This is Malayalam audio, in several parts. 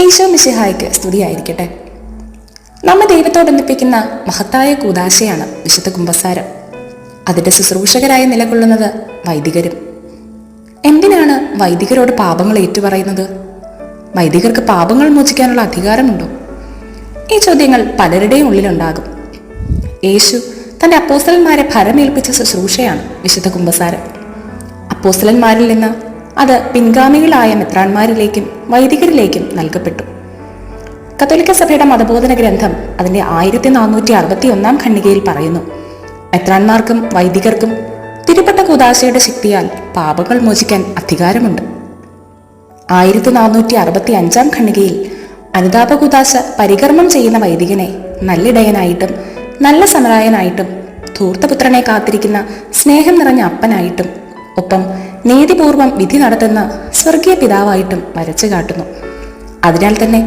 ഈശോ മിശിഹായ്ക്ക് സ്തുതിയായിരിക്കട്ടെ. നമ്മെ ദൈവത്തോടൊന്നിപ്പിക്കുന്ന മഹത്തായ കൂദാശയാണ് വിശുദ്ധ കുമ്പസാരം. അതിന്റെ ശുശ്രൂഷകരായി നിലകൊള്ളുന്നത് വൈദികരും. എന്തിനാണ് വൈദികരോട് പാപങ്ങൾ ഏറ്റുപറയുന്നത്? വൈദികർക്ക് പാപങ്ങൾ മോചിക്കാനുള്ള അധികാരമുണ്ടോ? ഈ ചോദ്യങ്ങൾ പലരുടെയും ഉള്ളിലുണ്ടാകും. യേശു തന്റെ അപ്പോസ്തലന്മാരെ ഭരമേൽപ്പിച്ച ശുശ്രൂഷയാണ് വിശുദ്ധ കുമ്പസാരം. അപ്പോസ്തലന്മാരിൽ നിന്ന് അത് പിൻഗാമികളായ മെത്രാന്മാരിലേക്കും വൈദികരിലേക്കും നൽകപ്പെട്ടു. കത്തോലിക്ക സഭയുടെ മതബോധന ഗ്രന്ഥം അതിന്റെ 1461 ഖണ്ഡികയിൽ പറയുന്നു, മെത്രാന്മാർക്കും വൈദികർക്കും തിരുപ്പട്ട കൂദാശയുടെ ശക്തിയാൽ പാപങ്ങൾ മോചിക്കാൻ അധികാരമുണ്ട്. 1465 ഖണ്ഡികയിൽ അനുതാപ കൂദാശ പരികർമ്മം ചെയ്യുന്ന വൈദികനെ നല്ലിടയനായിട്ടും നല്ല സമരായനായിട്ടും ധൂർത്തപുത്രനെ കാത്തിരിക്കുന്ന സ്നേഹം നിറഞ്ഞ അപ്പനായിട്ടും ഒപ്പം നീതിപൂർവം വിധി നടത്തുന്ന സ്വർഗീയ പിതാവായിട്ടും വരച്ചു കാട്ടുന്നു. അതിനാൽ തന്നെ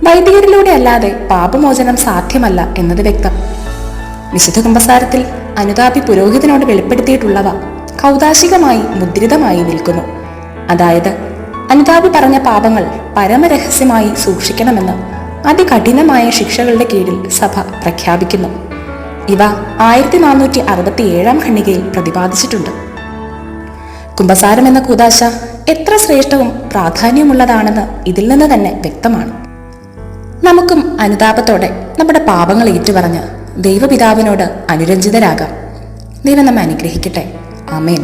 വൈദികരിലൂടെ അല്ലാതെ പാപമോചനം സാധ്യമല്ല എന്നത് വ്യക്തം. വിശുദ്ധ കുമ്പസാരത്തിൽ അനുതാപി പുരോഹിതനോട് വെളിപ്പെടുത്തിയിട്ടുള്ളവ കൗദാശികമായി മുദ്രിതമായി നിൽക്കുന്നു. അതായത് അനുതാപി പറഞ്ഞ പാപങ്ങൾ പരമരഹസ്യമായി സൂക്ഷിക്കണമെന്ന് അതികഠിനമായ ശിക്ഷകളുടെ കീഴിൽ സഭ പ്രഖ്യാപിക്കുന്നു. ഇവ 1467 ഖണ്ഡികയിൽ പ്രതിപാദിച്ചിട്ടുണ്ട്. കുമ്പസാരം എന്ന കൂദാശ എത്ര ശ്രേഷ്ഠവും പ്രാധാന്യമുള്ളതാണെന്ന് ഇതിൽ നിന്ന് തന്നെ വ്യക്തമാണ്. നമുക്കും അനുതാപത്തോടെ നമ്മുടെ പാപങ്ങൾ ഏറ്റുപറഞ്ഞ് ദൈവപിതാവിനോട് അനുരഞ്ജിതരാകാം. ദൈവം നമ്മെ അനുഗ്രഹിക്കട്ടെ. ആമേൻ.